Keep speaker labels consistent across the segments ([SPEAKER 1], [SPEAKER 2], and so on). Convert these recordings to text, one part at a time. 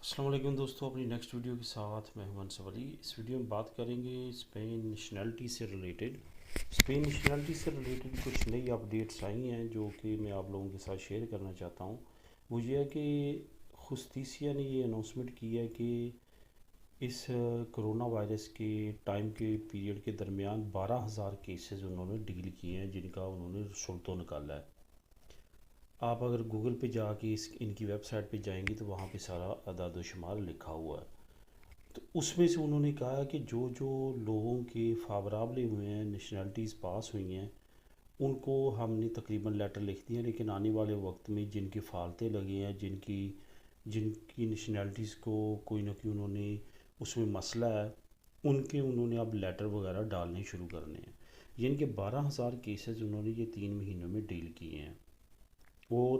[SPEAKER 1] السلام علیکم دوستوں، اپنی نیکسٹ ویڈیو کے ساتھ میں ہوں انصف علی۔ اس ویڈیو میں بات کریں گے اسپین نیشنلٹی سے ریلیٹڈ۔ اسپین نیشنلٹی سے ریلیٹڈ کچھ نئی اپڈیٹس آئی ہیں جو کہ میں آپ لوگوں کے ساتھ شیئر کرنا چاہتا ہوں۔ وہ یہ ہے کہ جستیسیا نے یہ اناؤنسمنٹ کی ہے کہ اس کرونا وائرس کے ٹائم کے پیریڈ کے درمیان 12,000 کیسز انہوں نے ڈیل کیے ہیں جن کا انہوں نے رسولٹوں نکالا ہے۔ آپ اگر گوگل پہ جا کے ان کی ویب سائٹ پہ جائیں گی تو وہاں پہ سارا اعداد و شمار لکھا ہوا ہے۔ تو اس میں سے انہوں نے کہا ہے کہ جو لوگوں کے فاورابل ہوئے ہیں، نیشنلٹیز پاس ہوئی ہیں، ان کو ہم نے تقریباً لیٹر لکھ دیا، لیکن آنے والے وقت میں جن کی فالتیں لگے ہیں، جن کی نیشنلٹیز کو کوئی نہ کوئی انہوں نے اس میں مسئلہ ہے، انہوں نے اب لیٹر وغیرہ ڈالنے شروع کرنے ہیں۔ یعنی کہ 12,000 کیسز انہوں نے یہ 3 مہینوں میں ڈیل کیے ہیں، اور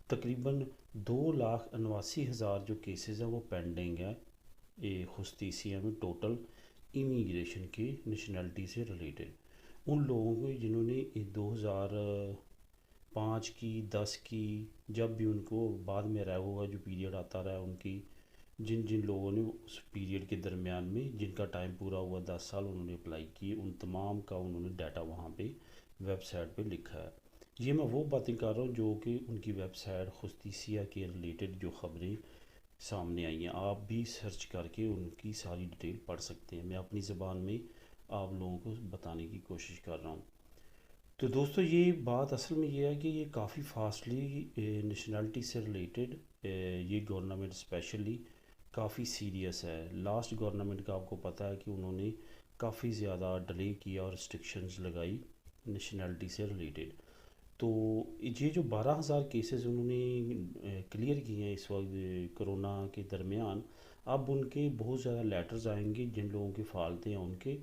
[SPEAKER 1] تقریباً 2,89,000 جو کیسز ہیں وہ پینڈنگ ہے جستیسیا میں ٹوٹل امیگریشن کی نیشنلٹی سے ریلیٹڈ۔ ان لوگوں کو جنہوں نے 2005 کی 10 کی جب بھی ان کو بعد میں رہا ہوگا جو پیریڈ آتا رہا ان کی جن لوگوں نے اس پیریڈ کے درمیان میں جن کا ٹائم پورا ہوا 10 سال انہوں نے اپلائی کیے، ان تمام کا انہوں نے ڈیٹا وہاں پہ ویب سائٹ پہ لکھا ہے۔ یہ میں وہ باتیں کر رہا ہوں جو کہ ان کی ویب سائٹ جستیسیا کے ریلیٹڈ جو خبریں سامنے آئی ہیں، آپ بھی سرچ کر کے ان کی ساری ڈیٹیل پڑھ سکتے ہیں۔ میں اپنی زبان میں آپ لوگوں کو بتانے کی کوشش کر رہا ہوں۔ تو دوستو، یہ بات اصل میں یہ ہے کہ یہ کافی فاسٹلی نیشنلٹی سے ریلیٹڈ یہ گورنمنٹ اسپیشلی کافی سیریس ہے۔ لاسٹ گورنمنٹ کا آپ کو پتہ ہے کہ انہوں نے کافی زیادہ ڈیلے کیا اور ریسٹرکشنز لگائی نیشنلٹی سے ریلیٹڈ۔ تو یہ جو 12,000 کیسز انہوں نے کلیئر کیے ہیں اس وقت کرونا کے درمیان، اب ان کے بہت زیادہ لیٹرز آئیں گے جن لوگوں کے فالتے ہیں ان کے،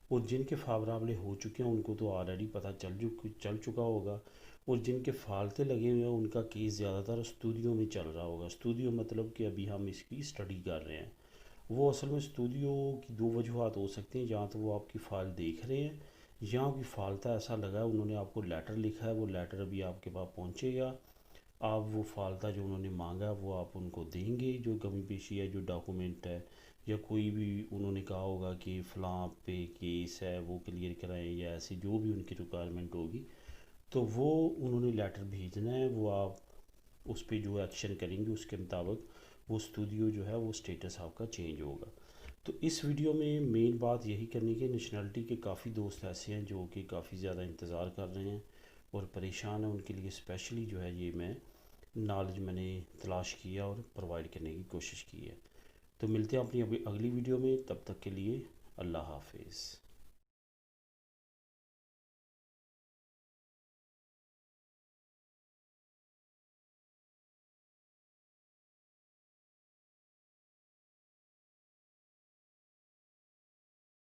[SPEAKER 1] اور جن کے فاورابل ہو چکے ہیں ان کو تو آلریڈی پتہ چل چکا ہوگا، اور جن کے فالتے لگے ہوئے ہیں ان کا کیس زیادہ تر اسٹوڈیو میں چل رہا ہوگا۔ اسٹوڈیو مطلب کہ ابھی ہم اس کی اسٹڈی کر رہے ہیں۔ وہ اصل میں اسٹوڈیو کی 2 وجوہات ہو سکتی ہیں، جہاں تو وہ آپ کی فائل دیکھ رہے ہیں، یہاں کوئی فالتہ ایسا لگا ہے، انہوں نے آپ کو لیٹر لکھا ہے، وہ لیٹر ابھی آپ کے پاس پہنچے گا، آپ وہ فالتہ جو انہوں نے مانگا ہے وہ آپ ان کو دیں گے، جو کمی بیشی ہے، جو ڈاکومنٹ ہے، یا کوئی بھی انہوں نے کہا ہوگا کہ فلاں پہ کیس ہے وہ کلیئر کرائیں، یا ایسی جو بھی ان کی ریکوائرمنٹ ہوگی، تو وہ انہوں نے لیٹر بھیجنا ہے، وہ آپ اس پہ جو ایکشن کریں گے اس کے مطابق وہ اسٹوڈیو جو ہے وہ سٹیٹس آپ کا چینج ہوگا۔ تو اس ویڈیو میں مین بات یہی کرنے کی، نیشنلٹی کے کافی دوست ایسے ہیں جو کہ کافی زیادہ انتظار کر رہے ہیں اور پریشان ہیں، ان کے لیے اسپیشلی جو ہے یہ نالج میں نے تلاش کیا اور پرووائڈ کرنے کی کوشش کی ہے۔ تو ملتے ہیں اپنی اگلی ویڈیو میں، تب تک کے لیے اللہ حافظ۔